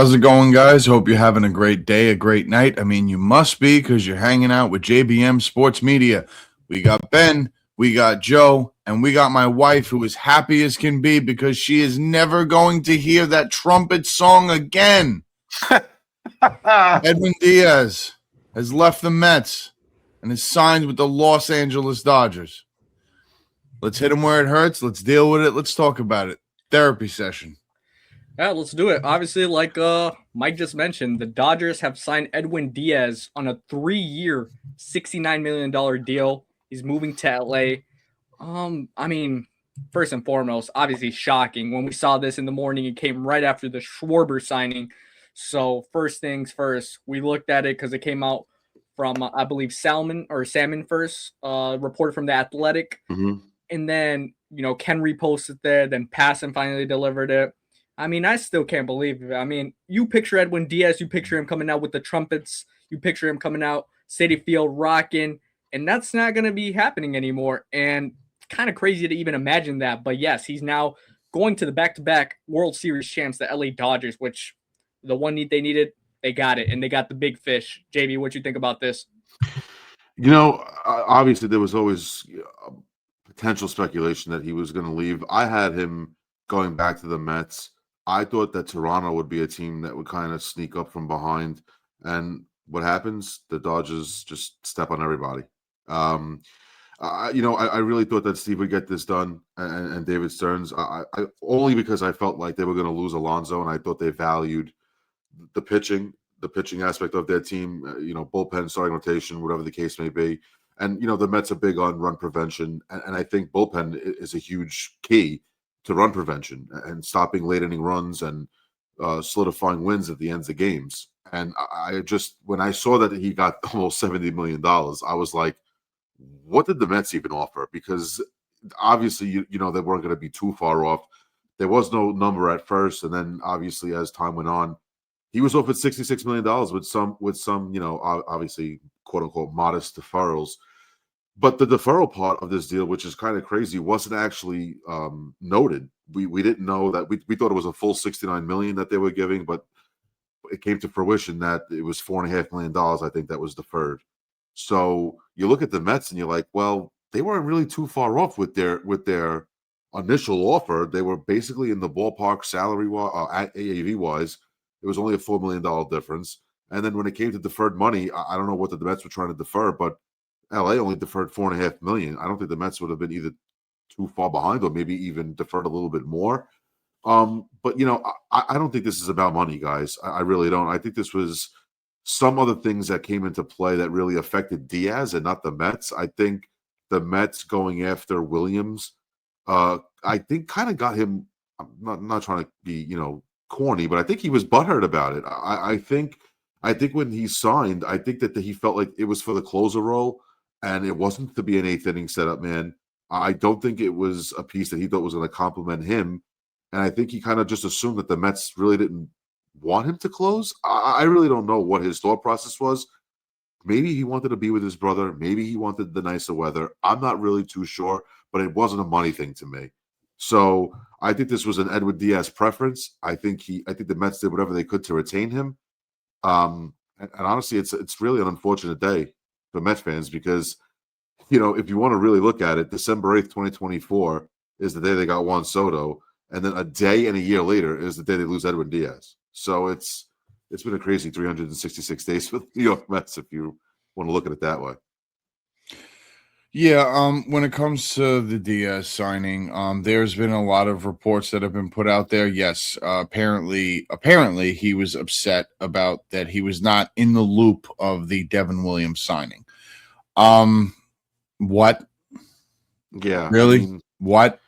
How's it going, guys? Hope you're having a great day, a great night. I mean, you must be because you're hanging out with JBM Sports Media. We got Ben, we got Joe, and we got my wife who is happy as can be because she is never going to hear that trumpet song again. Edwin Diaz has left the Mets and is signed with the Los Angeles Dodgers. Let's hit him where it hurts. Let's deal with it. Let's talk about it. Therapy session. Yeah, let's do it. Obviously, like Mike just mentioned, the Dodgers have signed Edwin Diaz on a 3-year, $69 million deal. He's moving to LA. I mean, first and foremost, obviously shocking. When we saw this in the morning, it came right after the Schwarber signing. So first things first, we looked at it because it came out from, I believe, Salmon first, reported from The Athletic. Mm-hmm. And then, Ken reposted there, then Passan finally delivered it. I mean, I still can't believe it. I mean, you picture Edwin Diaz, you picture him coming out with the trumpets, you picture him coming out, Citi Field rocking, and that's not going to be happening anymore. And kind of crazy to even imagine that. But yes, he's now going to the back-to-back World Series champs, the LA Dodgers, which the one need they needed, they got it, and they got the big fish. JB, what you think about this? Obviously there was always potential speculation that he was going to leave. I had him going back to the Mets. I thought that Toronto would be a team that would kind of sneak up from behind. And what happens? The Dodgers just step on everybody. I really thought that Steve would get this done and David Stearns. I only because I felt like they were going to lose Alonso, and I thought they valued the pitching aspect of their team, bullpen, starting rotation, whatever the case may be. And, the Mets are big on run prevention. And I think bullpen is a huge key to run prevention and stopping late inning runs and solidifying wins at the ends of games. And I just, when I saw that he got almost $70 million, I was like, what did the Mets even offer? Because obviously, they weren't going to be too far off. There was no number at first. And then obviously, as time went on, he was offered $66 million with some, obviously, quote unquote, modest deferrals. But the deferral part of this deal, which is kind of crazy, wasn't actually noted. We didn't know that. We thought it was a full $69 million that they were giving, but it came to fruition that it was $4.5 million, I think, that was deferred. So you look at the Mets and you're like, well, they weren't really too far off with their initial offer. They were basically in the ballpark salary AAV wise. It was only a $4 million difference. And then when it came to deferred money, I don't know what the Mets were trying to defer, but LA only deferred $4.5 million. I don't think the Mets would have been either too far behind or maybe even deferred a little bit more. But I don't think this is about money, guys. I really don't. I think this was some other things that came into play that really affected Diaz and not the Mets. I think the Mets going after Williams, I think kind of got him. I'm not trying to be corny, but I think he was butthurt about it. I think when he signed, I think that he felt like it was for the closer role. And it wasn't to be an eighth inning setup man. I don't think it was a piece that he thought was going to compliment him. And I think he kind of just assumed that the Mets really didn't want him to close. I really don't know what his thought process was. Maybe he wanted to be with his brother. Maybe he wanted the nicer weather. I'm not really too sure, but it wasn't a money thing to me. So I think this was an Edwin Diaz preference. I think the Mets did whatever they could to retain him. And honestly, it's really an unfortunate day for Met fans because, if you want to really look at it, December 8th, 2024 is the day they got Juan Soto, and then a day and a year later is the day they lose Edwin Diaz. So it's been a crazy 366 days for the New York Mets if you want to look at it that way. Yeah, when it comes to the Diaz signing, there's been a lot of reports that have been put out there. Yes, apparently he was upset about that he was not in the loop of the Devin Williams signing. What? Yeah. Really? What?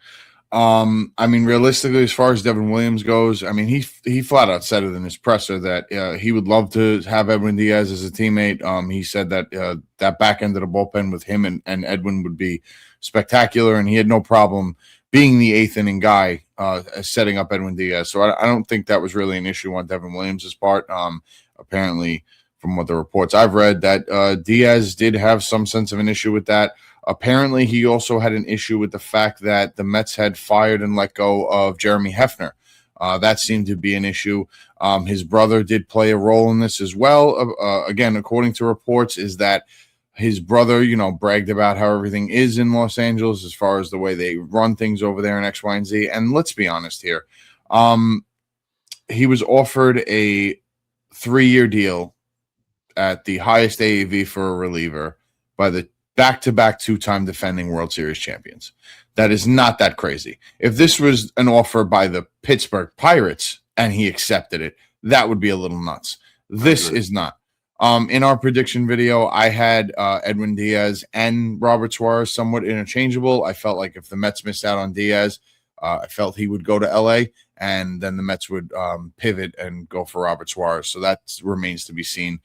Realistically, as far as Devin Williams goes, he flat out said it in his presser that he would love to have Edwin Diaz as a teammate. He said that that back end of the bullpen with him and Edwin would be spectacular, and he had no problem being the eighth inning guy setting up Edwin Diaz. So I don't think that was really an issue on Devin Williams' part. Apparently, from what the reports I've read, that Diaz did have some sense of an issue with that. Apparently, he also had an issue with the fact that the Mets had fired and let go of Jeremy Hefner. That seemed to be an issue. His brother did play a role in this as well. Again, according to reports, is that his brother, bragged about how everything is in Los Angeles as far as the way they run things over there in X, Y, and Z. And let's be honest here. He was offered a 3-year deal at the highest AAV for a reliever by the back-to-back 2-time defending World Series champions. That is not that crazy. If this was an offer by the Pittsburgh Pirates and he accepted it, that would be a little nuts. This is not. In our prediction video, I had Edwin Diaz and Robert Suarez somewhat interchangeable. I felt like if the Mets missed out on Diaz, I felt he would go to LA, and then the Mets would pivot and go for Robert Suarez. So that remains to be seen.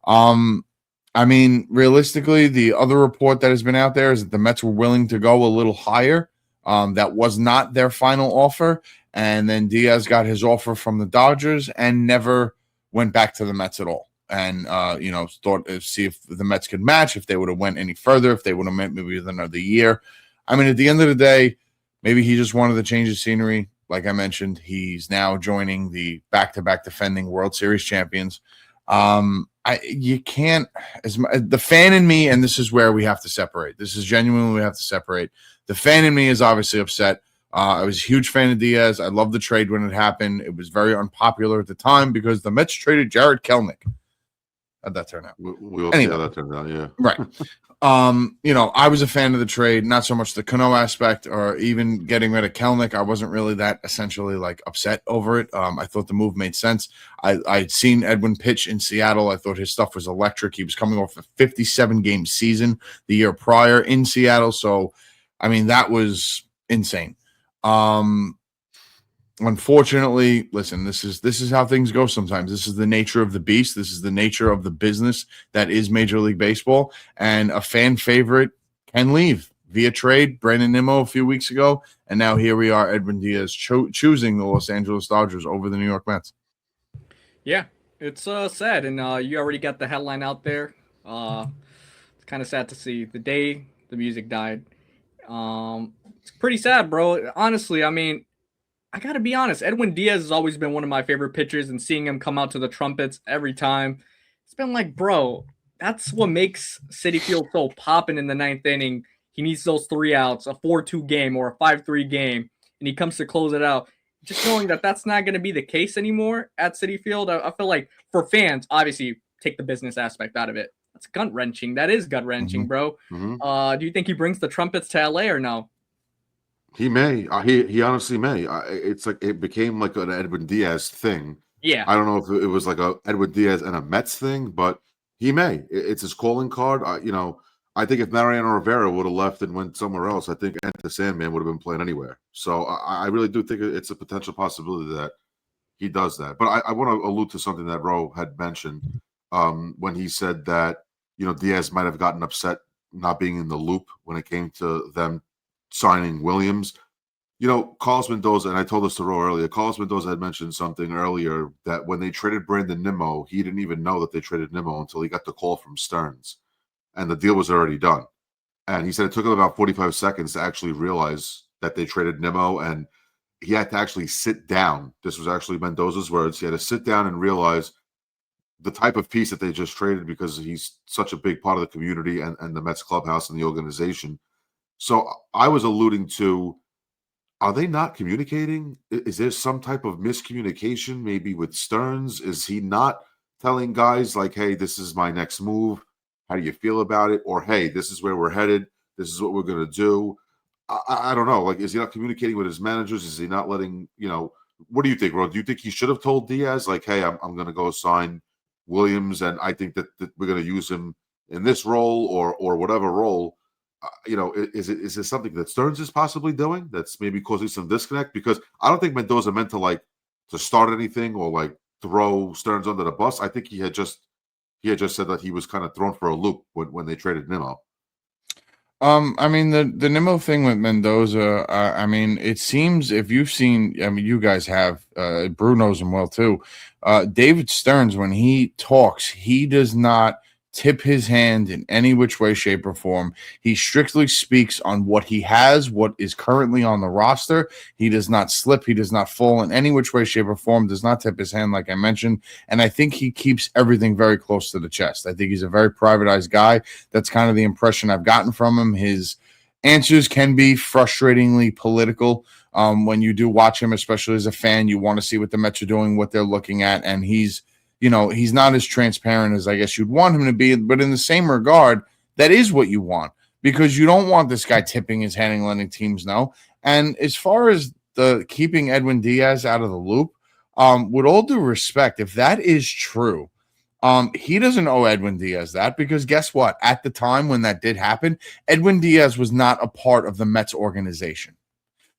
Realistically, the other report that has been out there is that the Mets were willing to go a little higher. That was not their final offer. And then Diaz got his offer from the Dodgers and never went back to the Mets at all. And, thought see if the Mets could match, if they would have went any further, if they would have met maybe with another year. I mean, at the end of the day, maybe he just wanted to change the scenery. Like I mentioned, he's now joining the back-to-back defending World Series champions. You can't, the fan in me, and this is where we have to separate. This is genuinely we have to separate. The fan in me is obviously upset. I was a huge fan of Diaz. I loved the trade when it happened. It was very unpopular at the time because the Mets traded Jared Kelenic. How'd that turn out? We'll see how that turned out, yeah. Right. I was a fan of the trade, not so much the Cano aspect or even getting rid of Kelenic. I wasn't really that essentially upset over it. I thought the move made sense. I'd seen Edwin pitch in Seattle. I thought his stuff was electric. He was coming off a 57-game season the year prior in Seattle. So, that was insane. Unfortunately, listen, this is how things go sometimes. This is the nature of the beast. This is the nature of the business that is Major League Baseball. And a fan favorite can leave via trade. Brandon Nimmo a few weeks ago. And now here we are, Edwin Diaz choosing the Los Angeles Dodgers over the New York Mets. Yeah, it's sad. And you already got the headline out there. It's kind of sad to see the day the music died. It's pretty sad, bro. Honestly, I got to be honest. Edwin Diaz has always been one of my favorite pitchers, and seeing him come out to the trumpets every time, it's been like, bro, that's what makes Citi Field so popping in the 9th inning. He needs those 3 outs, a 4-2 game or a 5-3 game, and he comes to close it out. Just knowing that that's not going to be the case anymore at Citi Field, I feel like for fans, obviously, take the business aspect out of it. That's gut-wrenching. That is gut-wrenching, bro. Mm-hmm. Do you think he brings the trumpets to LA or no? He may. He honestly may. It's like it became like an Edwin Diaz thing. Yeah. I don't know if it was like a Edwin Diaz and a Mets thing, but he may. It's his calling card. I think if Mariano Rivera would have left and went somewhere else, I think Enter Sandman would have been playing anywhere. So I really do think it's a potential possibility that he does that. But I want to allude to something that Ro had mentioned when he said that Diaz might have gotten upset not being in the loop when it came to them signing Williams. Carlos Mendoza, and I told this to Ro earlier, Carlos Mendoza had mentioned something earlier that when they traded Brandon Nimmo, he didn't even know that they traded Nimmo until he got the call from Stearns, and the deal was already done. And he said it took him about 45 seconds to actually realize that they traded Nimmo, and he had to actually sit down. This was actually Mendoza's words. He had to sit down and realize the type of piece that they just traded because he's such a big part of the community and the Mets clubhouse and the organization. So I was alluding to, are they not communicating? Is there some type of miscommunication maybe with Stearns? Is he not telling guys like, hey, this is my next move. How do you feel about it? Or, hey, this is where we're headed. This is what we're going to do. I don't know. Like, is he not communicating with his managers? Is he not letting, what do you think, Ro? Do you think he should have told Diaz, like, hey, I'm going to go sign Williams, and I think that we're going to use him in this role or whatever role? Is it something that Stearns is possibly doing that's maybe causing some disconnect? Because I don't think Mendoza meant to start anything or throw Stearns under the bus. I think he had just said that he was kind of thrown for a loop when they traded Nimmo. The Nimmo thing with Mendoza, it seems if you've seen, you guys have, Brew knows him well too. David Stearns, when he talks, he does not tip his hand in any which way, shape, or form. He strictly speaks on what he has, what is currently on the roster. He does not slip. He does not fall in any which way, shape, or form, does not tip his hand, like I mentioned. And I think he keeps everything very close to the chest. I think he's a very privatized guy. That's kind of the impression I've gotten from him. His answers can be frustratingly political. When you do watch him, especially as a fan, you want to see what the Mets are doing, what they're looking at. And he's not as transparent as I guess you'd want him to be. But in the same regard, that is what you want, because you don't want this guy tipping his hand and letting teams know. And as far as the keeping Edwin Diaz out of the loop, with all due respect, if that is true, he doesn't owe Edwin Diaz that, because guess what? At the time when that did happen, Edwin Diaz was not a part of the Mets organization.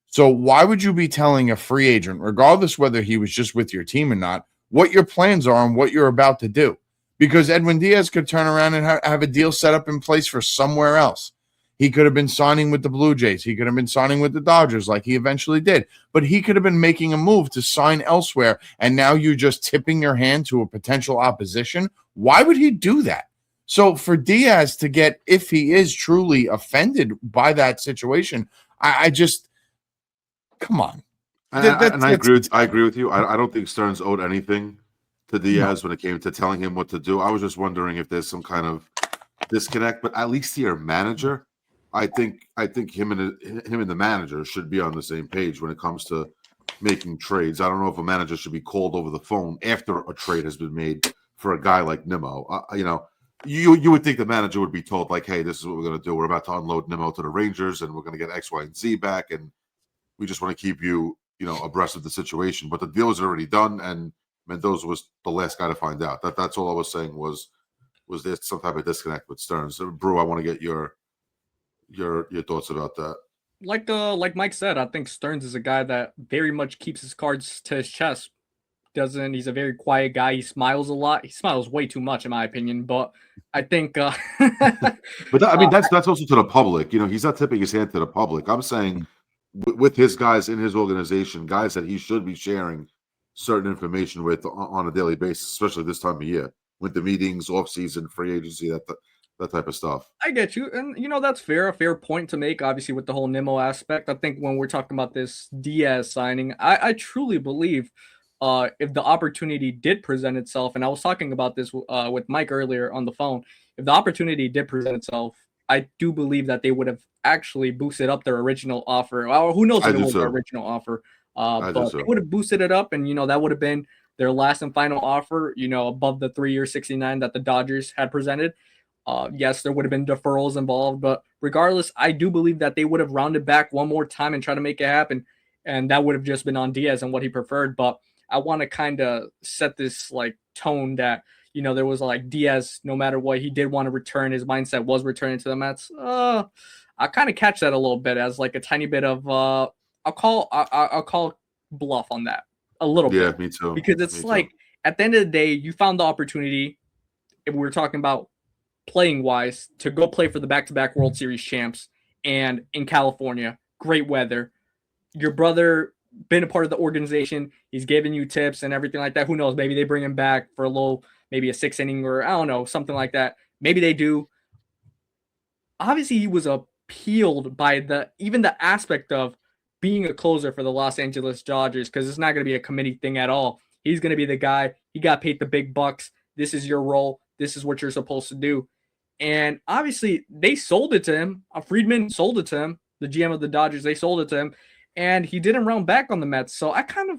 So why would you be telling a free agent, regardless whether he was just with your team or not, what your plans are and what you're about to do? Because Edwin Diaz could turn around and have a deal set up in place for somewhere else. He could have been signing with the Blue Jays. He could have been signing with the Dodgers like he eventually did. But he could have been making a move to sign elsewhere, and now you're just tipping your hand to a potential opposition. Why would he do that? So for Diaz to get, if he is truly offended by that situation, I just – come on. And I agree with you. I don't think Stearns owed anything to Diaz when it came to telling him what to do. I was just wondering if there's some kind of disconnect. But at least your manager, I think him and the manager should be on the same page when it comes to making trades. I don't know if a manager should be called over the phone after a trade has been made for a guy like Nimmo. You would think the manager would be told, like, hey, this is what we're going to do. We're about to unload Nimmo to the Rangers, and we're going to get X, Y, and Z back, and we just want to keep you, abreast of the situation. But the deal was already done, and Mendoza was the last guy to find out. That's all I was saying was there some type of disconnect with Stearns? Brew, I want to get your thoughts about that. Like Mike said, I think Stearns is a guy that very much keeps his cards to his chest. He's a very quiet guy. He smiles a lot. He smiles way too much, in my opinion. But I think, but that's also to the public. He's not tipping his hand to the public. I'm saying with his guys in his organization, guys that he should be sharing certain information with on a daily basis, especially this time of year, with the meetings, off season, free agency, that type of stuff. I get you, and that's fair. A fair point to make, obviously, with the whole Nimmo aspect. I think when we're talking about this Diaz signing, I truly believe. If the opportunity did present itself, and I was talking about this with Mike earlier on the phone, if the opportunity did present itself, I do believe that they would have actually boosted up their original offer. Well, who knows if it was their original offer, but they would have boosted it up, and that would have been their last and final offer, above the 3-year $69 that the Dodgers had presented. Yes, there would have been deferrals involved, but regardless, I do believe that they would have rounded back one more time and try to make it happen, and that would have just been on Diaz and what he preferred. But I want to kind of set this tone that, there was Diaz, no matter what, he did want to return. His mindset was returning to the Mets. I kind of catch that a little bit as a tiny bit of, I'll call bluff on that a little bit. Yeah, me too. Because it's at the end of the day, you found the opportunity, if we were talking about playing wise, to go play for the back-to-back World Series champs and in California, great weather. Your brother been a part of the organization. He's giving you tips and everything like that. Who knows? Maybe they bring him back for maybe a 6th inning, or I don't know, something like that. Maybe they do. Obviously, he was appealed by even the aspect of being a closer for the Los Angeles Dodgers, because it's not going to be a committee thing at all. He's going to be the guy. He got paid the big bucks. This is your role. This is what you're supposed to do. And obviously, they sold it to him. Friedman sold it to him. The GM of the Dodgers, they sold it to him. And he didn't round back on the Mets. So I kind of,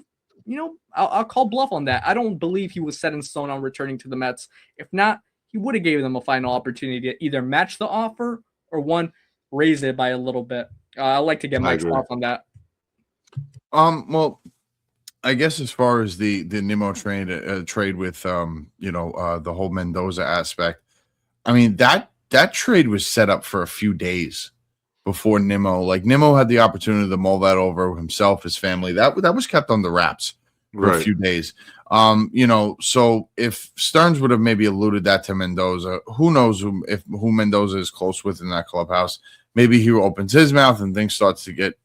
I'll call bluff on that. I don't believe he was set in stone on returning to the Mets. If not, he would have gave them a final opportunity to either match the offer or raise it by a little bit. I'd like to get Mike's thoughts on that. Well, I guess as far as the Nimmo trade with the whole Mendoza aspect, I mean that trade was set up for a few days before Nimmo. Nimmo had the opportunity to mull that over himself, his family. That was kept under wraps for a few days. So if Stearns would have maybe alluded that to Mendoza, who knows who Mendoza is close with in that clubhouse. Maybe he opens his mouth and things starts to get,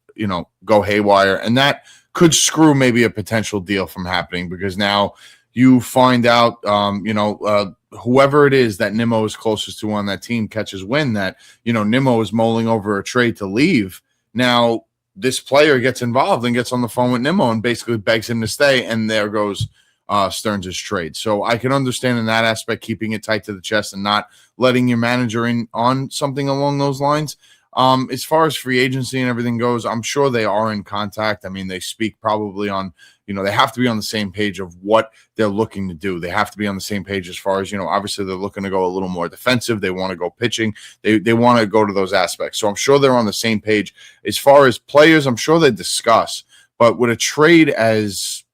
go haywire. And that could screw maybe a potential deal from happening, because now you find out, whoever it is that Nimmo is closest to on that team catches wind that, Nimmo is mulling over a trade to leave. Now, this player gets involved and gets on the phone with Nimmo and basically begs him to stay, and there goes Stearns' trade. So I can understand in that aspect keeping it tight to the chest and not letting your manager in on something along those lines. As far as free agency and everything goes, I'm sure they are in contact. I mean, they speak probably on, they have to be on the same page of what they're looking to do. They have to be on the same page as far as, obviously they're looking to go a little more defensive. They want to go pitching. They want to go to those aspects. So I'm sure they're on the same page. As far as players, I'm sure they discuss. But with a trade as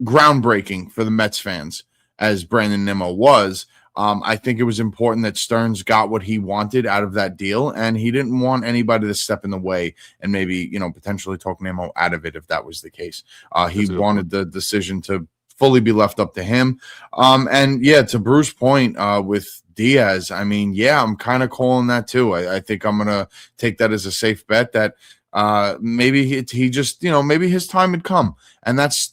groundbreaking for the Mets fans as Brandon Nimmo was, I think it was important that Stearns got what he wanted out of that deal, and he didn't want anybody to step in the way and maybe, potentially talk Nimmo out of it if that was the case. He wanted the decision to fully be left up to him. And yeah, to Bruce's point with Diaz, I mean, yeah, I'm kind of calling that too. I think I'm going to take that as a safe bet that maybe he just, maybe his time had come. And that's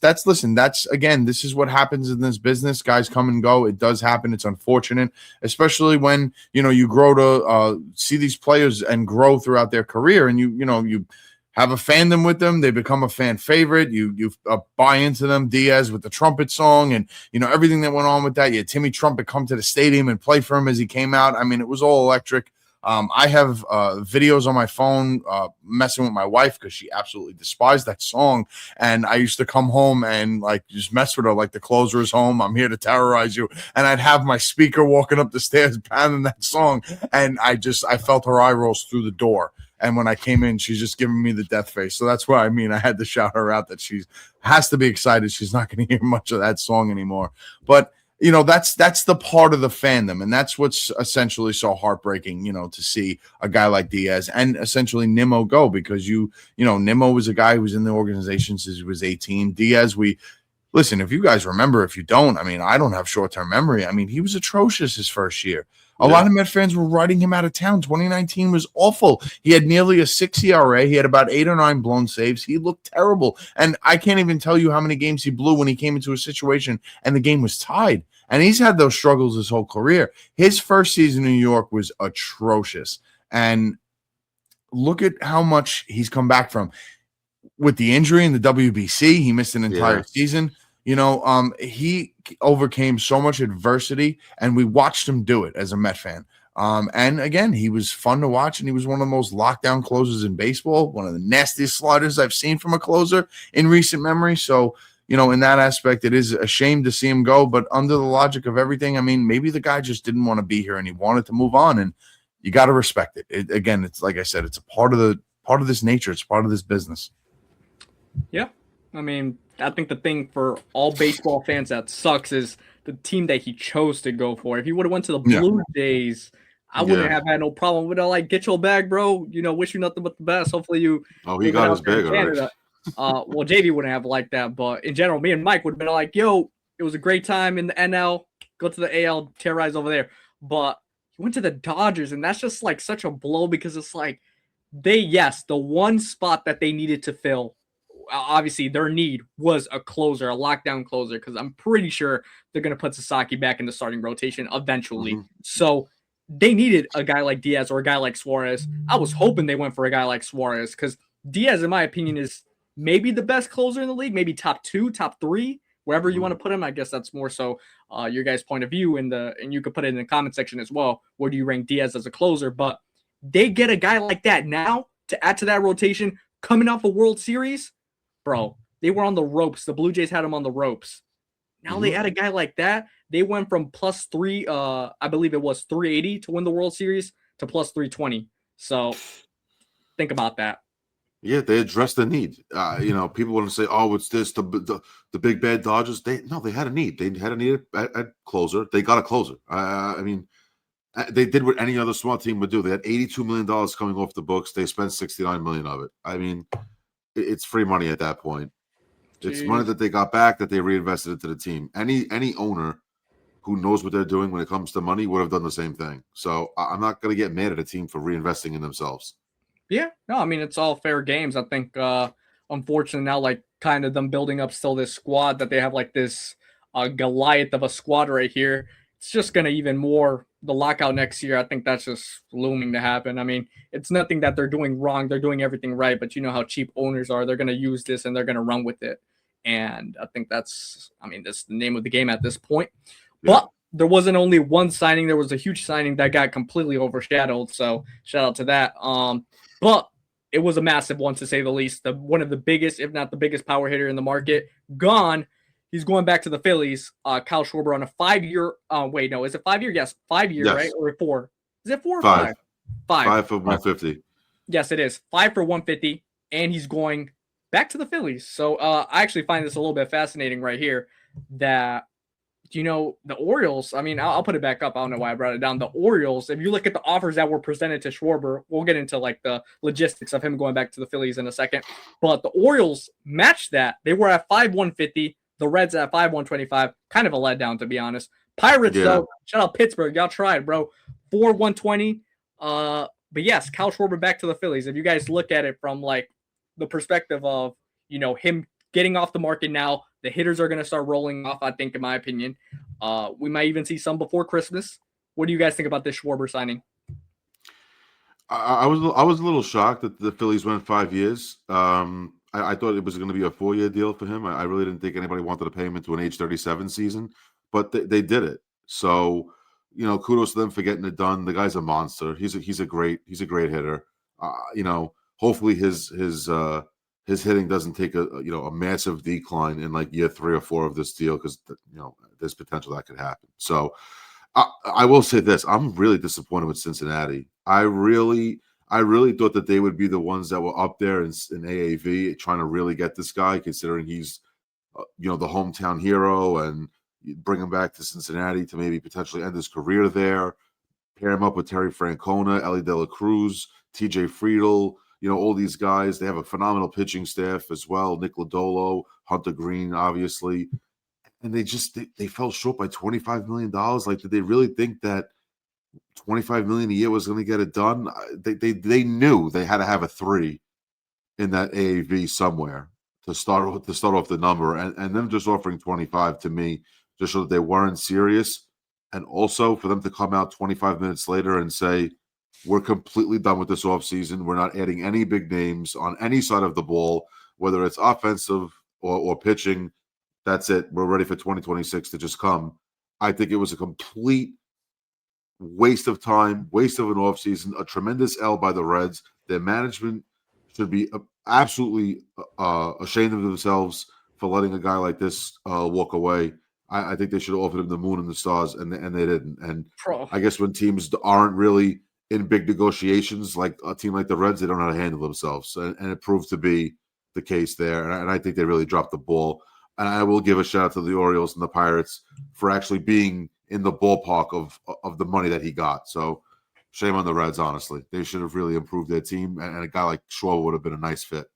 again, this is what happens in this business. Guys come and go. It does happen. It's unfortunate, especially when, you grow to see these players and grow throughout their career, and you have a fandom with them. They become a fan favorite. You buy into them. Diaz with the trumpet song and, everything that went on with that. You had Timmy Trumpet come to the stadium and play for him as he came out. I mean, it was all electric. I have videos on my phone messing with my wife because she absolutely despised that song. And I used to come home and just mess with her like the closer is home. I'm here to terrorize you. And I'd have my speaker walking up the stairs pounding that song. And I felt her eye rolls through the door. And when I came in, she's just giving me the death face. So that's why, I had to shout her out that she has to be excited. She's not going to hear much of that song anymore. But that's the part of the fandom, and that's what's essentially so heartbreaking, to see a guy like Diaz and essentially Nimmo go, because Nimmo was a guy who was in the organization since he was 18. Diaz, listen, if you guys remember, if you don't, I don't have short-term memory. He was atrocious his first year. A lot of Met fans were writing him out of town. 2019 was awful. He had nearly a 6 ERA. He had about 8 or 9 blown saves. He looked terrible. And I can't even tell you how many games he blew when he came into a situation and the game was tied. And he's had those struggles his whole career. His first season in New York was atrocious. And look at how much he's come back from. With the injury in the WBC, he missed an entire season. He overcame so much adversity, and we watched him do it as a Met fan. And again, he was fun to watch, and he was one of the most lockdown closers in baseball, one of the nastiest sliders I've seen from a closer in recent memory. So, in that aspect, it is a shame to see him go, but under the logic of everything, maybe the guy just didn't want to be here and he wanted to move on, and you got to respect it. Again, it's like I said, it's a part of this nature. It's part of this business. Yeah. I think the thing for all baseball fans that sucks is the team that he chose to go for. If he would have went to the Blue Jays, I wouldn't have had no problem with it. Get your bag, bro. Wish you nothing but the best. Hopefully you. Oh, he got his bag already. Well, JV wouldn't have liked that, but in general, me and Mike would have been like, "Yo, it was a great time in the NL. Go to the AL, terrorize over there." But he went to the Dodgers, and that's just such a blow, because it's the one spot that they needed to fill. Obviously, their need was a closer, a lockdown closer, because I'm pretty sure they're going to put Sasaki back in the starting rotation eventually. Mm-hmm. So they needed a guy like Diaz or a guy like Suarez. I was hoping they went for a guy like Suarez, because Diaz, in my opinion, is maybe the best closer in the league, maybe top 2, top 3, wherever you want to put him. I guess that's more so your guys' point of view, and you could put it in the comment section as well. Where do you rank Diaz as a closer? But they get a guy like that now to add to that rotation, coming off a World Series. Bro, they were on the ropes. The Blue Jays had them on the ropes. Now they add a guy like that. They went from +3, I believe it was 380 to win the World Series, to +320. So think about that. Yeah, they addressed the need. People want to say, "Oh, it's this the big bad Dodgers." They had a need. They had a need at closer. They got a closer. They did what any other small team would do. They had $82 million coming off the books. They spent $69 million of it. It's free money at that point. Jeez. It's money that they got back that they reinvested into the team. Any owner who knows what they're doing when it comes to money would have done the same thing. So I'm not going to get mad at a team for reinvesting in themselves. Yeah, no, it's all fair games. I think, unfortunately now, kind of them building up still this squad that they have this Goliath of a squad right here. it's just going to even more the lockout next year. I think that's just looming to happen. I mean, it's nothing that they're doing wrong. They're doing everything right, but you know how cheap owners are. They're going to use this and they're going to run with it. And I think that's the name of the game at this point. Yeah. But there wasn't only one signing. There was a huge signing that got completely overshadowed. So shout out to that. But it was a massive one, to say the least. One of the biggest, if not the biggest power hitter in the market, gone. He's going back to the Phillies. Kyle Schwarber on a 5-year. Wait, no, is it 5 year? Yes, 5 year, Yes. right? Or 4? Is it 4 or 5? 5. 5 for 150. Yes, it is 5 for 150, and he's going back to the Phillies. So I actually find this a little bit fascinating right here. That the Orioles. I mean, I'll put it back up. I don't know why I brought it down. The Orioles. If you look at the offers that were presented to Schwarber, we'll get into like the logistics of him going back to the Phillies in a second. But the Orioles matched that. They were at 5,150. The Reds at 5,125. Kind of a letdown, to be honest. Pirates, though, shout out Pittsburgh. Y'all tried, bro. 4,120. But yes, Kyle Schwarber back to the Phillies. If you guys look at it from like the perspective of, him getting off the market now, the hitters are going to start rolling off, I think, in my opinion. We might even see some before Christmas. What do you guys think about this Schwarber signing? I was a little shocked that the Phillies went 5 years. I thought it was going to be a 4-year deal for him. I really didn't think anybody wanted to pay him into an age 37 season, but they did it. So, kudos to them for getting it done. The guy's a monster. He's a great hitter. Hopefully his hitting doesn't take a massive decline in like year 3 or 4 of this deal, because there's potential that could happen. So I will say this: I'm really disappointed with Cincinnati. I really thought that they would be the ones that were up there in AAV trying to really get this guy, considering he's the hometown hero, and bring him back to Cincinnati to maybe potentially end his career there. Pair him up with Terry Francona, Ellie De La Cruz, TJ Friedel. All these guys. They have a phenomenal pitching staff as well. Nick Lodolo, Hunter Green, obviously. And they fell short by $25 million. Like, did they really think that $25 million a year was going to get it done? They knew they had to have a 3 in that AAV somewhere to start off the number. And them just offering 25 to me just showed that they weren't serious. And also for them to come out 25 minutes later and say, we're completely done with this offseason. We're not adding any big names on any side of the ball, whether it's offensive or pitching. That's it. We're ready for 2026 to just come. I think it was a complete waste of time, waste of an offseason, a tremendous L by the Reds. Their management should be absolutely ashamed of themselves for letting a guy like this walk away. I think they should have offered him the moon and the stars, and they didn't. And I guess when teams aren't really in big negotiations, like a team like the Reds, they don't know how to handle themselves. And it proved to be the case there. And I think they really dropped the ball. And I will give a shout out to the Orioles and the Pirates for actually being in the ballpark of the money that he got. So shame on the Reds, honestly. They should have really improved their team. And a guy like Schwarber would have been a nice fit.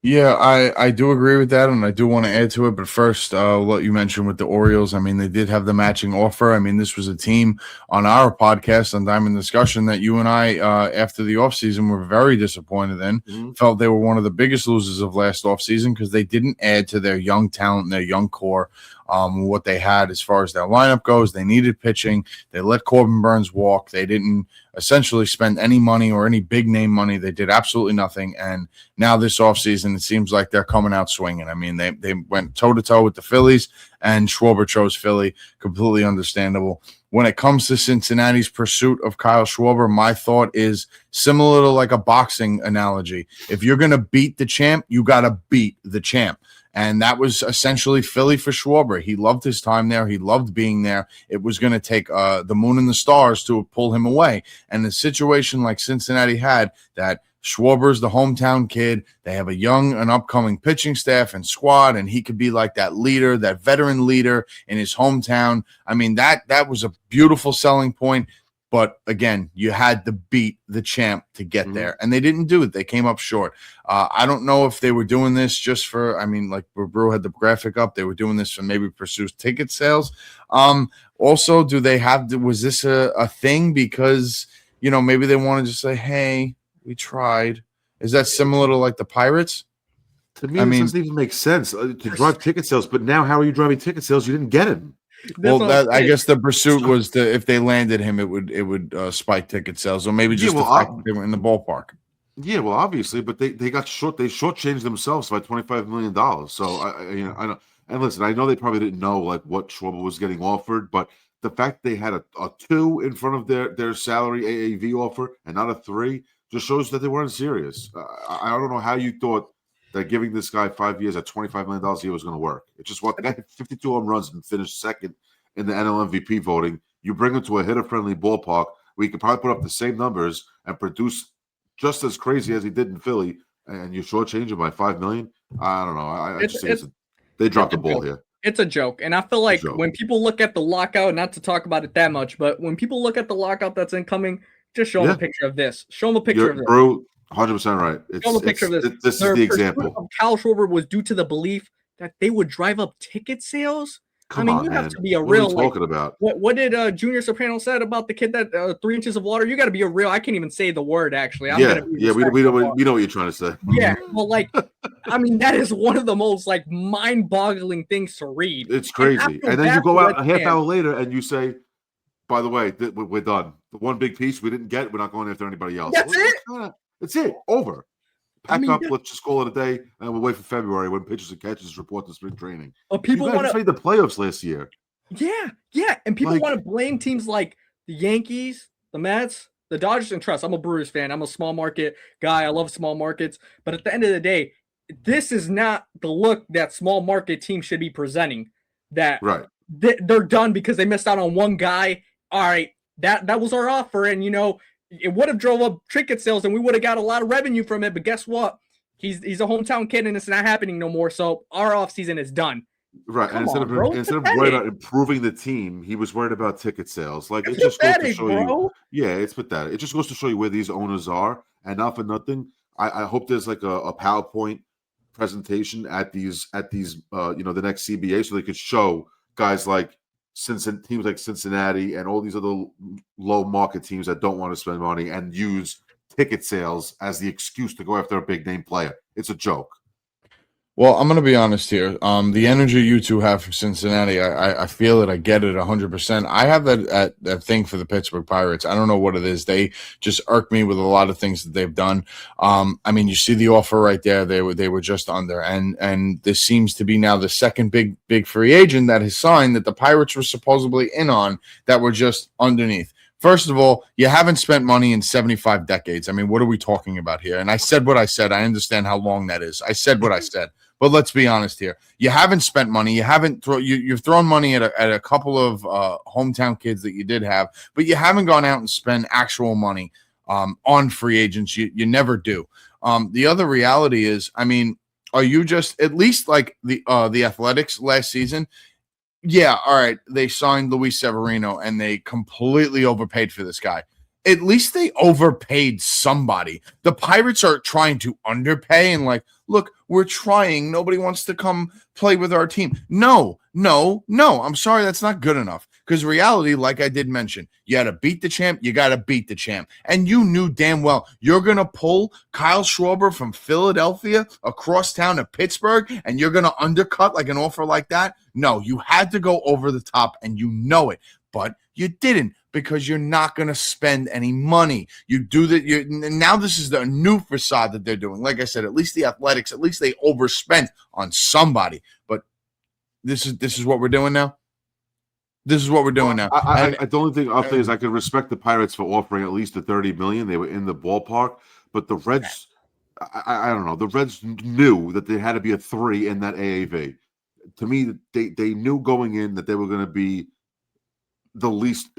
Yeah, I do agree with that, and I do want to add to it. But first, what you mentioned with the Orioles, I mean, they did have the matching offer. I mean, this was a team on our podcast on Diamond Discussion that you and I, after the offseason, were very disappointed in. Mm-hmm. Felt they were one of the biggest losers of last offseason because they didn't add to their young talent and their young core. What they had as far as their lineup goes. They needed pitching. They let Corbin Burns walk. They didn't essentially spend any money or any big name money. They did absolutely nothing. And now this offseason, it seems like they're coming out swinging. I mean, they went toe-to-toe with the Phillies, and Schwarber chose Philly. Completely understandable. When it comes to Cincinnati's pursuit of Kyle Schwarber, my thought is similar to like a boxing analogy. If you're going to beat the champ, you got to beat the champ. And that was essentially Philly for Schwarber. He loved his time there. He loved being there. It was going to take the moon and the stars to pull him away. And the situation like Cincinnati had, that Schwarber's the hometown kid. They have a young and upcoming pitching staff and squad, and he could be like that leader, that veteran leader in his hometown. I mean, that was a beautiful selling point. But again, you had to beat the champ to get there, and they didn't do it. They came up short. I don't know if they were doing this just for, I mean, like Brew had the graphic up. They were doing this for maybe pursue ticket sales. Also, do they have, was this a thing because, maybe they wanted to say, hey, we tried. Is that similar to like the Pirates? To me, it doesn't even make sense to drive ticket sales. But now, how are you driving ticket sales? You didn't get him. Well, what I'm that I saying. guess the pursuit was to if they landed him, it would spike ticket sales, or maybe Yeah, just the well, fact that they were in the ballpark. yeah, well, obviously, but they shortchanged themselves by $25 million. So I know, and listen, I know they probably didn't know like what Schwarber was getting offered, but the fact they had a 2 in front of their salary AAV offer and not a 3 just shows that they weren't serious. I don't know how you thought that giving this guy 5 years at $25 million a year was going to work. It's just what, the guy hit 52 home runs and finished second in the NL MVP voting. You bring him to a hitter-friendly ballpark where you could probably put up the same numbers and produce just as crazy as he did in Philly, and you shortchange him by $5 million. I don't know. I just think they dropped the ball here. It's a joke. And I feel like when people look at the lockout, not to talk about it that much, but when people look at the lockout that's incoming, just show them a picture of this. Show them a picture of this. Bro, 100% right. Show them a picture of this. This is the example. Of Kyle Schwarber was due to the belief that they would drive up ticket sales. Come on, you man. have to be a what real. What are we talking about? What did Junior Soprano said about the kid that 3 inches of water? You got to be a real. I can't even say the word actually. We know what you're trying to say. Yeah, well, that is one of the most mind-boggling things to read. It's crazy. And then you go out a half hour later and you say, "By the way, we're done. The one big piece we didn't get, we're not going after anybody else." That's it. That's it. Over. Pack up. Let's just call it a day, and we'll wait for February when pitchers and catchers report to spring training. But people want to made the playoffs last year. Yeah, and people want to blame teams like the Yankees, the Mets, the Dodgers, and trust. I'm a Brewers fan. I'm a small market guy. I love small markets. But at the end of the day, this is not the look that small market teams should be presenting. That they're done because they missed out on one guy. All right, that was our offer, and it would have drove up ticket sales and we would have got a lot of revenue from it. But guess what? He's a hometown kid and it's not happening no more. So our offseason is done. Right. And instead of worried about improving the team, he was worried about ticket sales. It just goes to show you. Yeah, it's pathetic. It just goes to show you where these owners are. And not for nothing, I hope there's a PowerPoint presentation at these the next CBA so they could show guys like teams like Cincinnati and all these other low market teams that don't want to spend money and use ticket sales as the excuse to go after a big name player. It's a joke. Well, I'm going to be honest here. The energy you two have for Cincinnati, I feel it. I get it 100%. I have that thing for the Pittsburgh Pirates. I don't know what it is. They just irk me with a lot of things that they've done. You see the offer right there. They were just under, and this seems to be now the second big free agent that has signed that the Pirates were supposedly in on that were just underneath. First of all, you haven't spent money in 75 decades. What are we talking about here? And I said what I said. I understand how long that is. I said what I said. But let's be honest here. You haven't spent money. You haven't you've thrown money at a couple of hometown kids that you did have, but you haven't gone out and spent actual money on free agents. You never do. The other reality is, are you just at least like the Athletics last season? Yeah, all right. They signed Luis Severino and they completely overpaid for this guy. At least they overpaid somebody. The Pirates are trying to underpay and look, we're trying. Nobody wants to come play with our team. No. I'm sorry, that's not good enough. Because reality, like I did mention, you got to beat the champ. You got to beat the champ. And you knew damn well you're going to pull Kyle Schwarber from Philadelphia across town to Pittsburgh and you're going to undercut an offer like that. No, you had to go over the top and you know it. But you didn't because you're not going to spend any money. You do that. Now this is the new facade that they're doing. Like I said, at least the Athletics, at least they overspent on somebody. But this is what we're doing now. This is what we're doing now. The only thing I'll say is I can respect the Pirates for offering at least the $30 million. They were in the ballpark, but the Reds, I don't know. The Reds knew that there had to be a 3 in that AAV. To me, they knew going in that they were going to be the least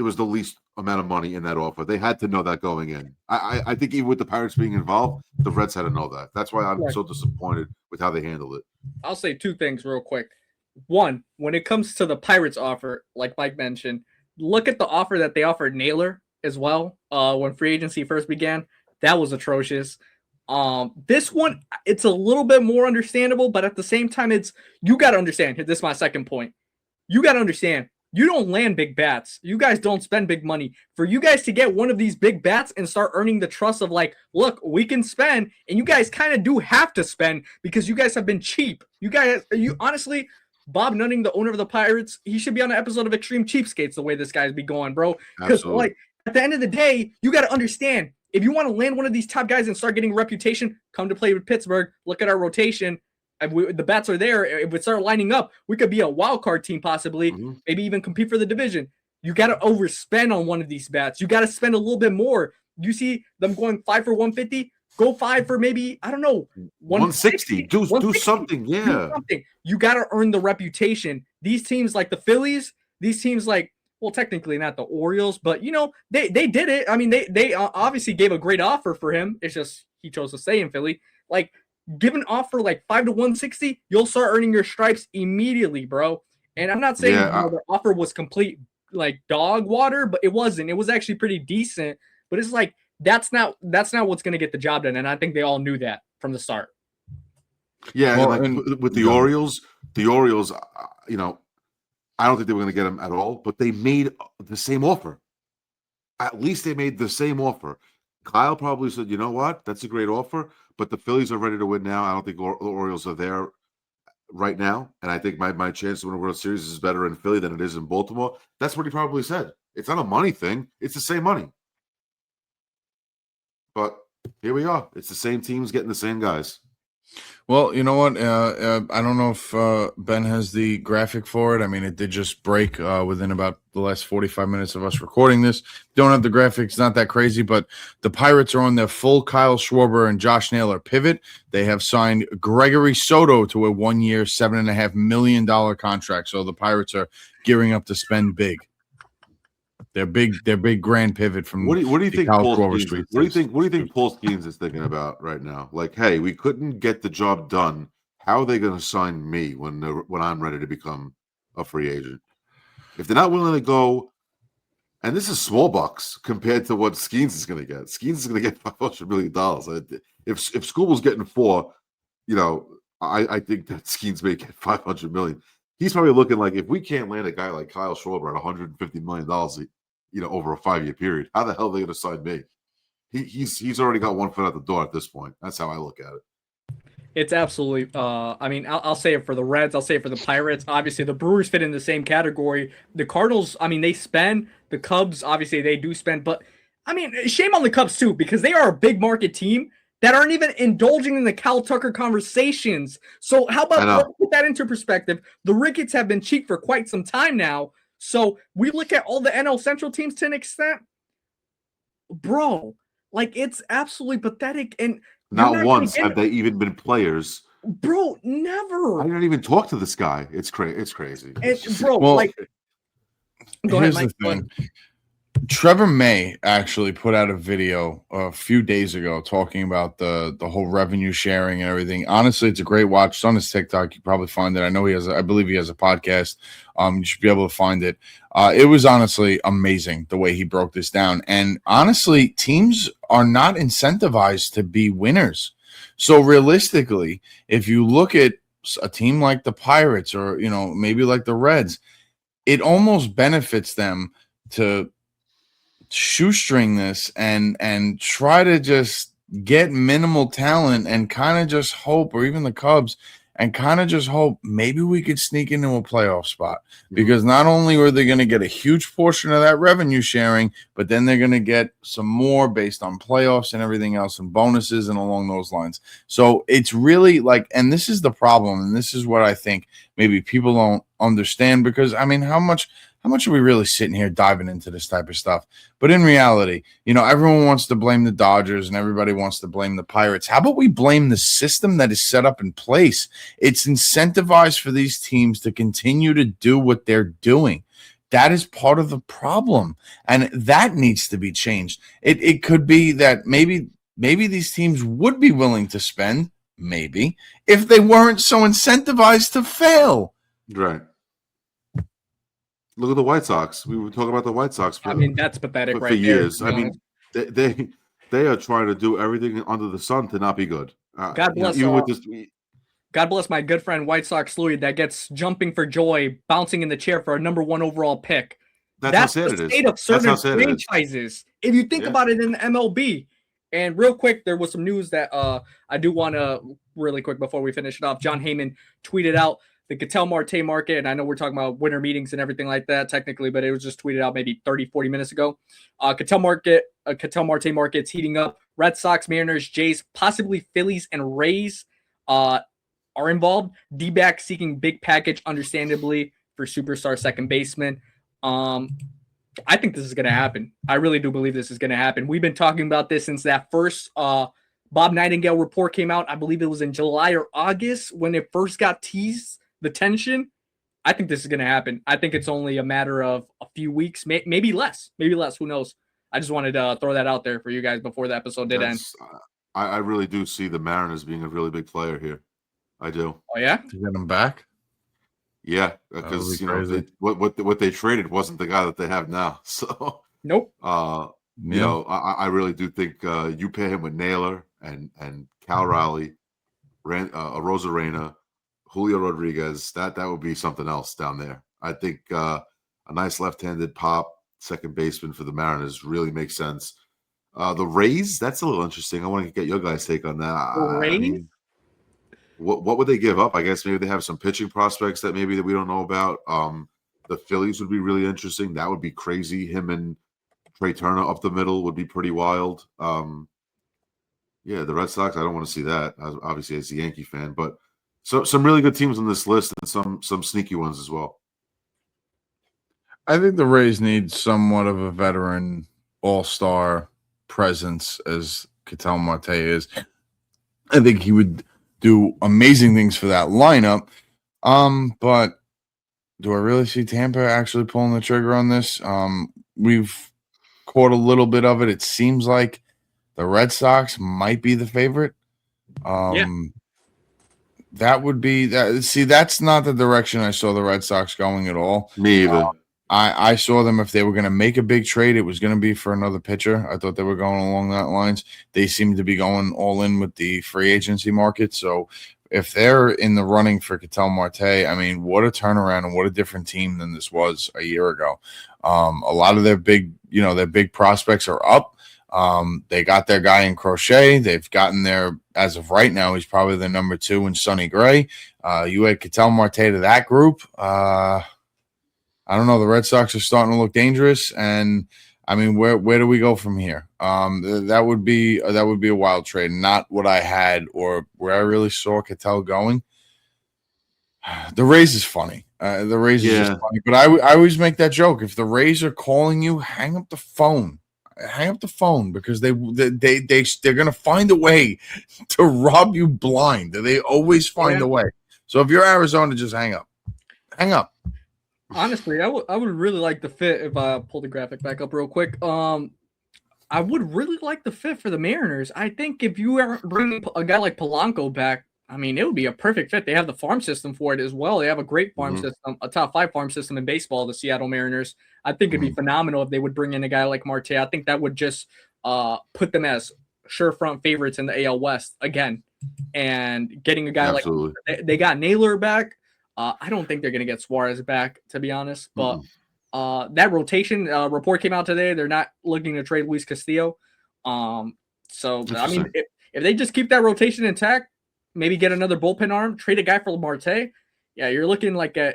amount of money in that offer. They had to know that going in. I think even with the Pirates being involved, the Reds had to know that. That's why I'm so disappointed with how they handled it. I'll say 2 things real quick. One, when it comes to the Pirates offer, like Mike mentioned, look at the offer that they offered Naylor as well when free agency first began. That was atrocious. This one, it's a little bit more understandable, but at the same time, you got to understand. This is my second point. You got to understand. You don't land big bats. You guys don't spend big money. For you guys to get one of these big bats and start earning the trust of look, we can spend, and you guys kind of do have to spend because you guys have been cheap. You honestly, Bob Nutting, the owner of the Pirates, he should be on an episode of Extreme Cheapskates the way this guy's be going, bro. Because Absolutely. like at the end of the day, you got to understand, if you want to land one of these top guys and start getting a reputation, come to play with Pittsburgh. Look at our rotation. The bats are there. If we start lining up, we could be a wild card team possibly, maybe even compete for the division. You got to overspend on one of these bats. You got to spend a little bit more. You see them going 5 for 150. Go 5 for maybe, I don't know, 160. Do something. Yeah. Do something. You got to earn the reputation. These teams like the Phillies, these teams like, well, technically not the Orioles, but, you know, they did it. I mean, they obviously gave a great offer for him. It's just he chose to stay in Philly. Like, give an offer like 5 to 160, you'll start earning your stripes immediately, bro. And I'm not saying the offer was complete like dog water, but it wasn't. It was actually pretty decent. But it's like that's not what's going to get the job done, and I think they all knew that from the start. Yeah, well, and with the Orioles, you know, I don't think they were going to get him at all, but they made the same offer. At least they made the same offer. Kyle probably said, you know what, that's a great offer, but the Phillies are ready to win now. I don't think the Orioles are there right now, and I think my chance to win a World Series is better in Philly than it is in Baltimore. That's what he probably said. It's not a money thing. It's the same money. But here we are. It's the same teams getting the same guys. Well, you know what? I don't know if Ben has the graphic for it. I mean, it did just break within about the last 45 minutes of us recording this. Don't have the graphics, not that crazy, but the Pirates are on their full Kyle Schwarber and Josh Naylor pivot. They have signed Gregory Soto to a 1-year, $7.5 million contract. So the Pirates are gearing up to spend big. Their big grand pivot from what do you think Paul Skeens, what do you think Paul Skeens is thinking about right now? Like, hey, we couldn't get the job done. How are they going to sign me when I'm ready to become a free agent? If they're not willing to go, and this is small bucks compared to what Skeens is going to get. Skeens is going to get $500 million. If School was getting 4, you know, I think that Skeens may get $500 million. He's probably looking like, if we can't land a guy like Kyle Schwarber at $150 million, you know, over a 5-year period, how the hell are they going to sign me? He's already got one foot out the door at this point. That's how I look at it. It's absolutely. I mean, I'll say it for the Reds. I'll say it for the Pirates. Obviously, the Brewers fit in the same category. The Cardinals, I mean, they spend. The Cubs, obviously, they do spend. But I mean, shame on the Cubs too, because they are a big market team that aren't even indulging in the Cal Tucker conversations. So how about let's put that into perspective? The Ricketts have been cheap for quite some time now. So we look at all the NL Central teams to an extent, bro. Like, it's absolutely pathetic. And not once have they even been players, bro. Never. I didn't even talk to this guy. It's crazy. It's crazy. Bro, well, like, go ahead, Mike. The thing. Trevor May actually put out a video a few days ago talking about the whole revenue sharing and everything. Honestly, it's a great watch. It's on his TikTok. You probably find it. I know I believe he has a podcast. You should be able to find it. It was honestly amazing the way he broke this down. And honestly, teams are not incentivized to be winners. So realistically, if you look at a team like the Pirates or, you know, maybe like the Reds, it almost benefits them to shoestring this and try to just get minimal talent and kind of just hope, or even the Cubs, and kind of just hope maybe we could sneak into a playoff spot, because not only are they going to get a huge portion of that revenue sharing, but then they're going to get some more based on playoffs and everything else and bonuses and along those lines. So it's really like, and this is the problem, and this is what I think maybe people don't understand, because I mean, how much are we really sitting here diving into this type of stuff? But in reality, you know, everyone wants to blame the Dodgers and everybody wants to blame the Pirates. How about we blame the system that is set up in place? It's incentivized for these teams to continue to do what they're doing. That is part of the problem, and that needs to be changed. It could be that maybe these teams would be willing to spend, maybe, if they weren't so incentivized to fail. Right. Look at the White Sox. We were talking about the White Sox for, I mean, that's pathetic for years. I mean, they are trying to do everything under the sun to not be good. God bless. God bless my good friend White Sox Louis that gets jumping for joy, bouncing in the chair for a number 1 overall pick. That's how sad the state of certain franchises. If you think about it in the MLB. And real quick, there was some news that I do want to really quick before we finish it off. John Heyman tweeted out the Ketel Marte market, and I know we're talking about winter meetings and everything like that technically, but it was just tweeted out maybe 30, 40 minutes ago. Ketel Marte market's heating up. Red Sox, Mariners, Jays, possibly Phillies and Rays are involved. D-back seeking big package, understandably, for superstar second baseman. I think this is going to happen. I really do believe this is going to happen. We've been talking about this since that first Bob Nightingale report came out. I believe it was in July or August when it first got teased, the tension. I think this is going to happen. I think it's only a matter of a few weeks, maybe less. Maybe less. Who knows? I just wanted to throw that out there for you guys before the episode did end. I really do see the Mariners being a really big player here. I do. Oh, yeah? To get him back? Yeah, because what they traded wasn't the guy that they have now. So nope. You know, I really do think you pair him with Naylor and Cal Raleigh, Rosarena, Julio Rodriguez. That would be something else down there. I think a nice left-handed pop second baseman for the Mariners really makes sense. The Rays, that's a little interesting. I want to get your guys' take on that. The Rays? I mean, what would they give up? I guess maybe they have some pitching prospects that we don't know about. The Phillies would be really interesting. That would be crazy. Him and Trey Turner up the middle would be pretty wild. Yeah, the Red Sox, I don't want to see that, obviously, as a Yankee fan. But some really good teams on this list and some sneaky ones as well. I think the Rays need somewhat of a veteran all-star presence as Ketel Marte is. I think he would do amazing things for that lineup. But do I really see Tampa actually pulling the trigger on this? We've caught a little bit of it. It seems like the Red Sox might be the favorite. That would be that. See, that's not the direction I saw the Red Sox going at all. Me either. I saw them, if they were going to make a big trade, it was going to be for another pitcher. I thought they were going along that lines. They seem to be going all in with the free agency market. So if they're in the running for Ketel Marte, I mean, what a turnaround and what a different team than this was a year ago. A lot of their big prospects are up. They got their guy in Crochet. They've gotten their, as of right now, he's probably the number 2 in Sonny Gray. You add Ketel Marte to that group. I don't know. The Red Sox are starting to look dangerous, and I mean, where do we go from here? That would be a wild trade. Not what I had or where I really saw Ketel going. The Rays is funny. The Rays is just funny. But I always make that joke. If the Rays are calling you, hang up the phone. Hang up the phone because they're gonna find a way to rob you blind. They always find a way. So if you're Arizona, just hang up. Hang up. Honestly, I would really like the fit if I pull the graphic back up real quick. I would really like the fit for the Mariners. I think if you ever bring a guy like Polanco back, I mean, it would be a perfect fit. They have the farm system for it as well. They have a great farm system, a top 5 farm system in baseball, the Seattle Mariners. I think it'd be phenomenal if they would bring in a guy like Marte. I think that would just put them as sure front favorites in the AL West again. And getting a guy like they got Naylor back. I don't think they're going to get Suarez back, to be honest. But that rotation report came out today. They're not looking to trade Luis Castillo. So, I mean, if they just keep that rotation intact, maybe get another bullpen arm, trade a guy for Marte, yeah, you're looking like a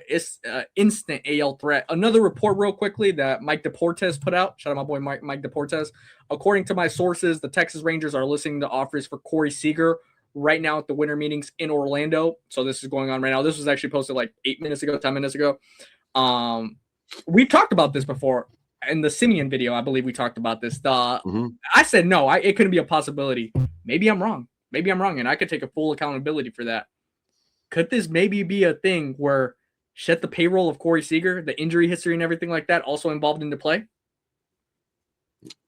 instant AL threat. Another report real quickly that Mike Deportes put out. Shout out my boy Mike Deportes. According to my sources, the Texas Rangers are listening to offers for Corey Seager right now at the winter meetings in Orlando. So this is going on right now. This was actually posted like 10 minutes ago. We've talked about this before in the Simeon video. I believe we talked about this. I said no, it couldn't be a possibility. Maybe I'm wrong, and I could take a full accountability for that. Could this maybe be a thing where shed the payroll of Corey Seager, the injury history and everything like that also involved into play?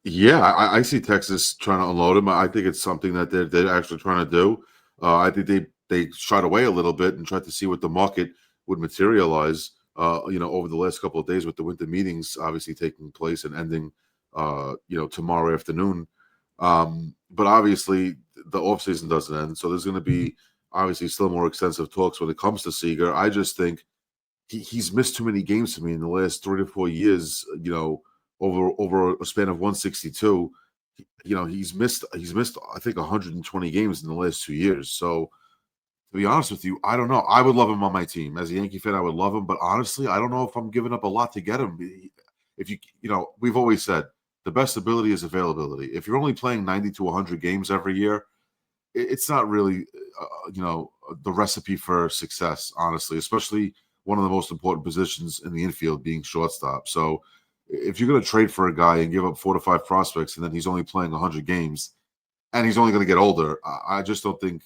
Yeah, I see Texas trying to unload him. I think it's something that they're actually trying to do. I think they shied away a little bit and tried to see what the market would materialize. Over the last couple of days with the winter meetings obviously taking place and ending, tomorrow afternoon. But obviously the offseason doesn't end, so there's going to be obviously still more extensive talks when it comes to Seager. I just think he's missed too many games to me in the last 3 to 4 years. Over a span of 162, he's missed I think 120 games in the last 2 years. So To be honest with you, I don't know. I would love him on my team. As a Yankee fan, I would love him. But honestly, I don't know if I'm giving up a lot to get him. If we've always said the best ability is availability. If you're only playing 90 to 100 games every year, it's not really, the recipe for success, honestly, especially one of the most important positions in the infield being shortstop. So if you're going to trade for a guy and give up 4 to 5 prospects and then he's only playing 100 games and he's only going to get older, I just don't think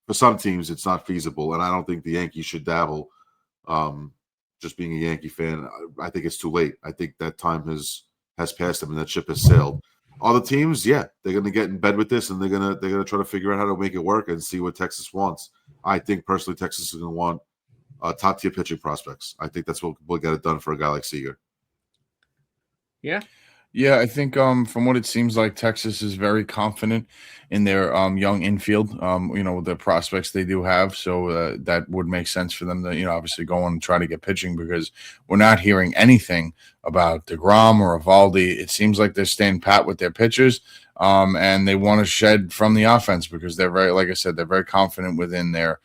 for some teams it's not feasible. And I don't think the Yankees should dabble. Just being a Yankee fan, I think it's too late. I think that time has passed them and that ship has sailed. Other teams, yeah, they're going to get in bed with this and they're going to try to figure out how to make it work and see what Texas wants. I think personally Texas is going to want top tier pitching prospects. I think that's what will get it done for a guy like Seager. Yeah. Yeah, I think from what it seems like, Texas is very confident in their young infield, the prospects they do have. So that would make sense for them to, obviously go and try to get pitching, because we're not hearing anything about DeGrom or Evaldi. It seems like they're staying pat with their pitchers, and they want to shed from the offense because they're very, like I said, they're very confident within their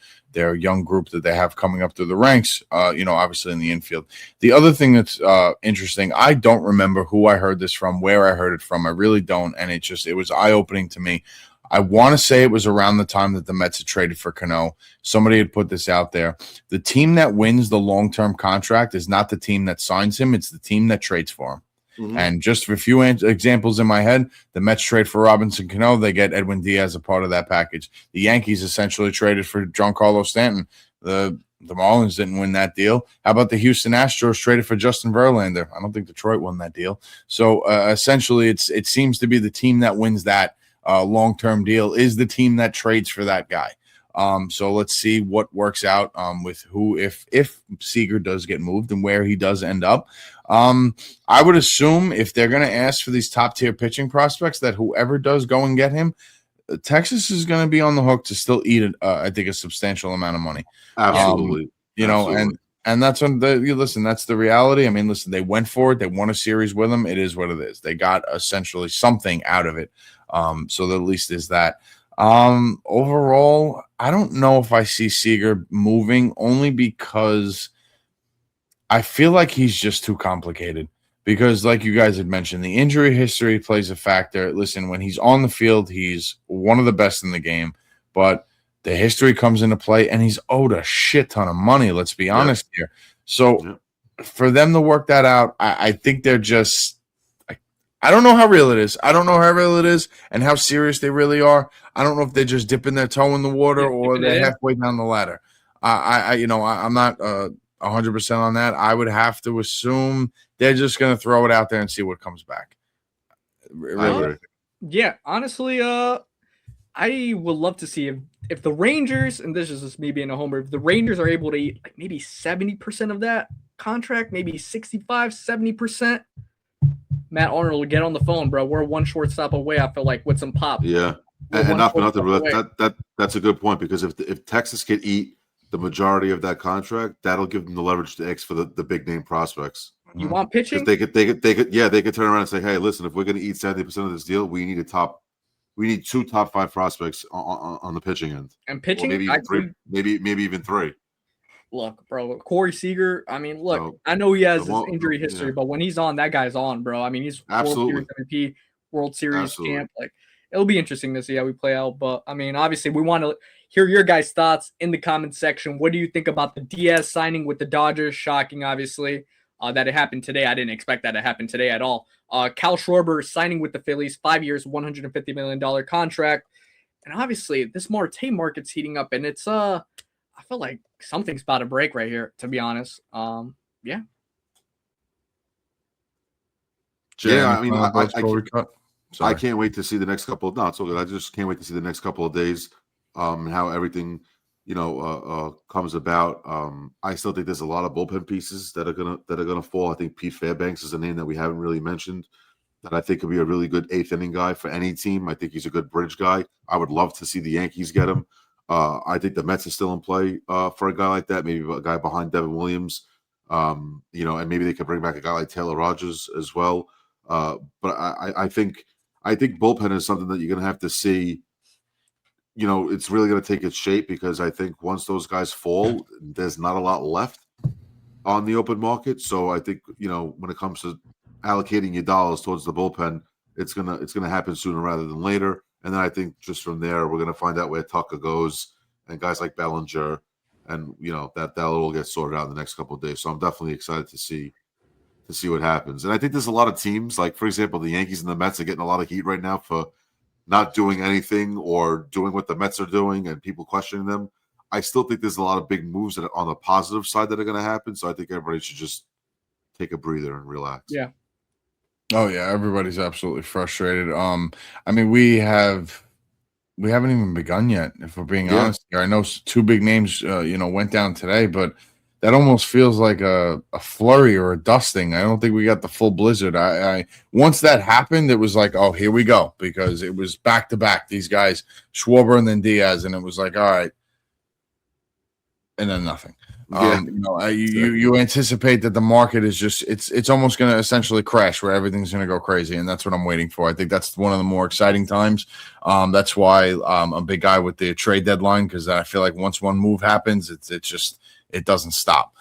young group that they have coming up through the ranks, obviously in the infield. The other thing that's interesting, I don't remember who I heard this from, where I heard it from. I really don't. And it was eye-opening to me. I want to say it was around the time that the Mets had traded for Cano. Somebody had put this out there. The team that wins the long-term contract is not the team that signs him. It's the team that trades for him. Mm-hmm. And just for a few examples in my head, the Mets trade for Robinson Cano. They get Edwin Diaz a part of that package. The Yankees essentially traded for Giancarlo Stanton. The Marlins didn't win that deal. How about the Houston Astros traded for Justin Verlander? I don't think Detroit won that deal. So essentially, it seems to be the team that wins that long-term deal is the team that trades for that guy. So let's see what works out with who, if Seager does get moved and where he does end up. I would assume if they're going to ask for these top-tier pitching prospects, that whoever does go and get him, Texas is going to be on the hook to still eat, I think, a substantial amount of money. Absolutely. Absolutely. And that's when that's the reality. I mean, listen, they went for it. They won a series with them. It is what it is. They got essentially something out of it. So at least is that. Overall, I don't know if I see Seager moving, only because I feel like he's just too complicated. Because, like you guys had mentioned, the injury history plays a factor. Listen, when he's on the field, he's one of the best in the game. But the history comes into play, and he's owed a shit ton of money, let's be honest here. So for them to work that out, I think they're just – I don't know how real it is. I don't know how real it is and how serious they really are. I don't know if they're just dipping their toe in the water or they're halfway down the ladder. I'm not 100% on that. I would have to assume they're just going to throw it out there and see what comes back. Yeah, honestly, I would love to see if the Rangers, and this is just me being a homer, if the Rangers are able to eat like maybe 70% of that contract, maybe 65, 70%, Matt Arnold will get on the phone, bro. We're one shortstop away, I feel like, with some pop. Yeah. And not for nothing, that's a good point, because if Texas could eat the majority of that contract, that'll give them the leverage to X for the big name prospects. You want pitching? They could turn around and say, hey, listen, if we're going to eat 70% of this deal, we need 2 top 5 prospects on the pitching end. And pitching, maybe even 3. Maybe even 3. Look, bro, Corey Seager. I mean, look, I know he has his injury history, but when he's on, that guy's on, bro. I mean, he's absolutely World Series MVP, World Series champ. Like, it'll be interesting to see how we play out. But I mean, obviously, we want to hear your guys' thoughts in the comment section. What do you think about the Diaz signing with the Dodgers? Shocking, obviously, that it happened today. I didn't expect that to happen today at all. Cal Schwarber signing with the Phillies, 5 years, $150 million contract. And obviously, this Marte market's heating up, and it's I feel like something's about to break right here, to be honest. Yeah. Yeah, I mean, I can't wait to see the next couple of – no, it's all good. I just can't wait to see the next couple of days and how everything, comes about. I still think there's a lot of bullpen pieces that are gonna fall. I think Pete Fairbanks is a name that we haven't really mentioned that I think could be a really good 8th inning guy for any team. I think he's a good bridge guy. I would love to see the Yankees get him. I think the Mets are still in play for a guy like that, maybe a guy behind Devin Williams, and maybe they could bring back a guy like Taylor Rogers as well. But I think bullpen is something that you're going to have to see it's really going to take its shape, because I think once those guys fall, there's not a lot left on the open market. So I think, when it comes to allocating your dollars towards the bullpen, it's gonna happen sooner rather than later. And then I think just from there, we're gonna find out where Tucker goes and guys like Bellinger, and that'll all get sorted out in the next couple of days. So I'm definitely excited to see what happens. And I think there's a lot of teams, like for example, the Yankees and the Mets are getting a lot of heat right now for not doing anything or doing what the Mets are doing and people questioning them. I still think there's a lot of big moves that are on the positive side that are going to happen. So I think everybody should just take a breather and relax. Yeah. Oh yeah, everybody's absolutely frustrated. I mean, we haven't even begun yet, if we're being honest here. I know two big names, went down today, but that almost feels like a flurry or a dusting. I don't think we got the full blizzard. I once that happened, it was like, oh, here we go, because it was back to back. These guys, Schwarber and then Diaz, and it was like, all right, and then nothing. You anticipate that the market is just it's almost going to essentially crash, where everything's going to go crazy, and that's what I'm waiting for. I think that's one of the more exciting times. That's why I'm a big guy with the trade deadline, because I feel like once one move happens, it doesn't stop.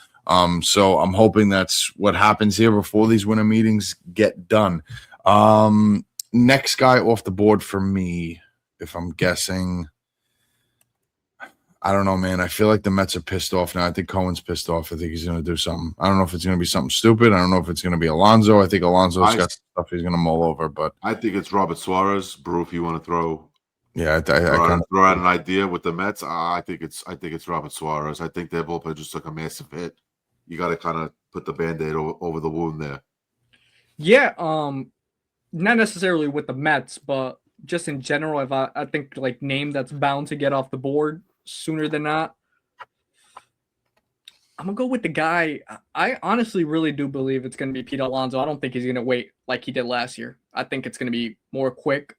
So I'm hoping that's what happens here before these winter meetings get done. Next guy off the board for me, if I'm guessing. I don't know, man. I feel like the Mets are pissed off now. I think Cohen's pissed off. I think he's going to do something. I don't know if it's going to be something stupid. I don't know if it's going to be Alonso. I think Alonso's got stuff he's going to mull over. But I think it's Robert Suarez. Brew, if you want to throw, I throw out an idea with the Mets. I think it's Robert Suarez. I think their bullpen just took a massive hit. You got to kind of put the Band-Aid over the wound there. Yeah, not necessarily with the Mets, but just in general, I think like name that's bound to get off the board sooner than not. I'm gonna go with the guy. I honestly really do believe it's gonna be Pete Alonso. I don't think he's gonna wait like he did last year. I think it's gonna be more quick,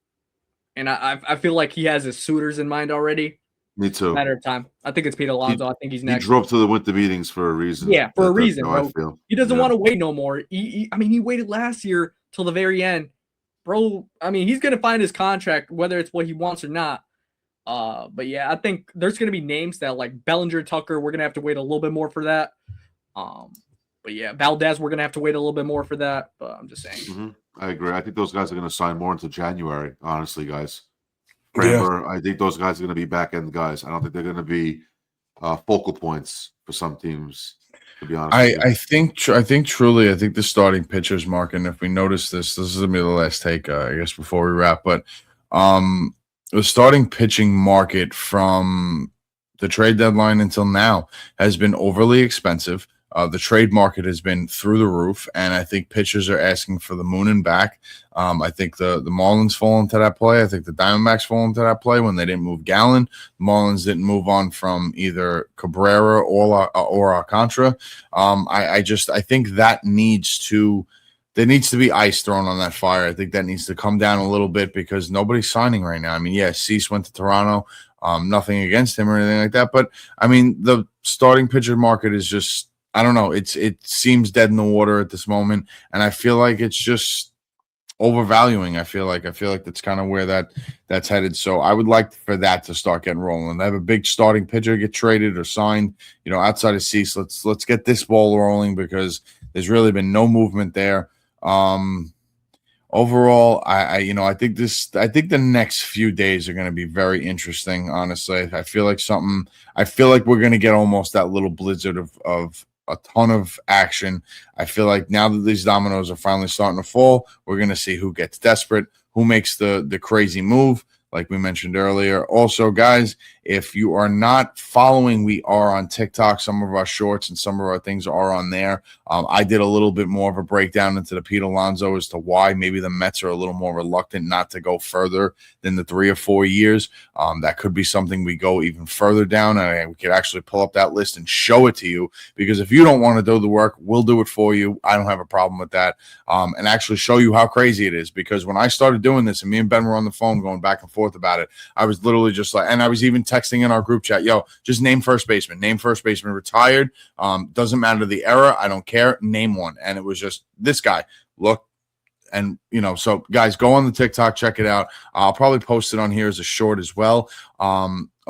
and I feel like he has his suitors in mind already. Me too. Matter of time. I think it's Pete Alonso. I think he's next. He drove to the winter meetings for a reason. Yeah, for a reason, bro. He doesn't want to wait no more. He waited last year till the very end, bro. I mean, he's gonna find his contract, whether it's what he wants or not. But yeah, I think there's gonna be names that like Bellinger, Tucker. We're gonna have to wait a little bit more for that. But yeah, Valdez, we're gonna have to wait a little bit more for that. But I'm just saying. Mm-hmm. I agree. I think those guys are gonna sign more into January. Honestly, guys. Kramer, I think those guys are gonna be back end guys. I don't think they're gonna be focal points for some teams. To be honest, I think truly, I think the starting pitchers market. And if we notice this is gonna be the last take, I guess, before we wrap. But the starting pitching market from the trade deadline until now has been overly expensive. The trade market has been through the roof, and I think pitchers are asking for the moon and back. I think the Marlins fall into that play. I think the Diamondbacks fall into that play when they didn't move Gallen. The Marlins didn't move on from either Cabrera or Alcantara. I think that there needs to be ice thrown on that fire. I think that needs to come down a little bit, because nobody's signing right now. I mean, yeah, Cease went to Toronto. Nothing against him or anything like that. But, I mean, the starting pitcher market is just, I don't know. It seems dead in the water at this moment. And I feel like it's just overvaluing. I feel like that's kind of where that's headed. So I would like for that to start getting rolling. I have a big starting pitcher get traded or signed, outside of Cease. Let's get this ball rolling, because there's really been no movement there. Overall, I think the next few days are going to be very interesting. Honestly, I feel like we're going to get almost that little blizzard of a ton of action. I feel like now that these dominoes are finally starting to fall, we're going to see who gets desperate, who makes the crazy move, like we mentioned earlier. Also, guys, if you are not following, we are on TikTok. Some of our shorts and some of our things are on there. I did a little bit more of a breakdown into the Pete Alonso as to why maybe the Mets are a little more reluctant not to go further than the 3 or 4 years. That could be something we go even further down, and we could actually pull up that list and show it to you, because if you don't want to do the work, we'll do it for you. I don't have a problem with that, and actually show you how crazy it is, because when I started doing this and me and Ben were on the phone going back and forth about it, I was literally just like, and I was even texting in our group chat, yo, just name first baseman, retired. Doesn't matter the era. I don't care. Name one. And it was just this guy. Look, so guys, go on the TikTok, check it out. I'll probably post it on here as a short as well.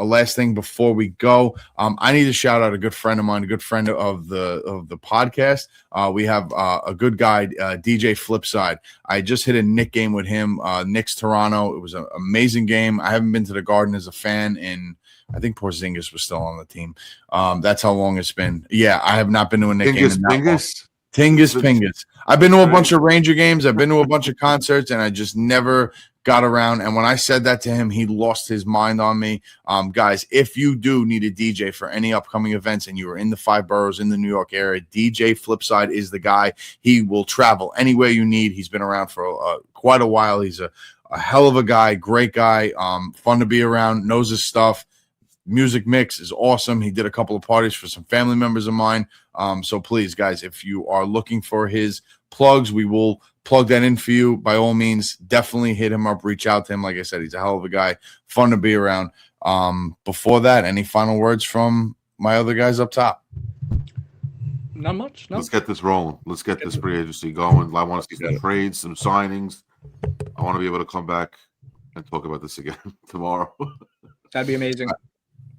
A last thing before we go, I need to shout out a good friend of mine, a good friend of the podcast. We have a good guy, DJ Flipside. I just hit a Knick game with him, Knicks Toronto. It was an amazing game. I haven't been to the Garden as a fan in, I think Porzingis was still on the team. That's how long it's been. Yeah, I have not been to a Knick game. Tingus. I've been to a bunch of Ranger games. I've been to a bunch of concerts, and I just never got around. And when I said that to him, he lost his mind on me. Guys, if you do need a DJ for any upcoming events and you are in the 5 boroughs in the New York area, DJ Flipside is the guy. He will travel anywhere you need. He's been around for quite a while. He's a hell of a guy, great guy, fun to be around, knows his stuff. Music mix is awesome. He did a couple of parties for some family members of mine. So please, guys, if you are looking for his plugs, we will plug that in for you. By all means, definitely hit him up, reach out to him. Like I said, he's a hell of a guy, fun to be around. Before that, any final words from my other guys up top? Not much. No. Let's get this rolling. Let's get this free agency going. I want to see some trades, some signings. I want to be able to come back and talk about this again tomorrow. That'd be amazing.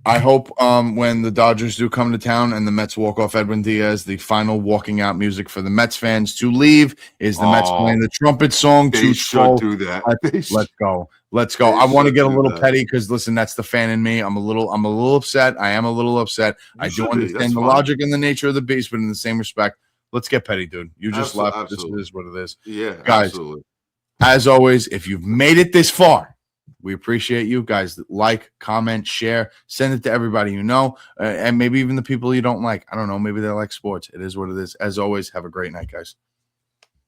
I hope when the Dodgers do come to town and the Mets walk off Edwin Diaz, the final walking out music for the Mets fans to leave is the Mets playing the trumpet song. They should do that. Let's go. Let's go. I want to get a little petty because listen, that's the fan in me. I'm a little upset. I am a little upset. I do understand the logic and the nature of the beast, but in the same respect, let's get petty, dude. You just left. Absolutely. This is what it is. Yeah, guys. Absolutely. As always, if you've made it this far, we appreciate you guys. Like, comment, share, send it to everybody you know, and maybe even the people you don't like. I don't know. Maybe they like sports. It is what it is. As always, have a great night, guys.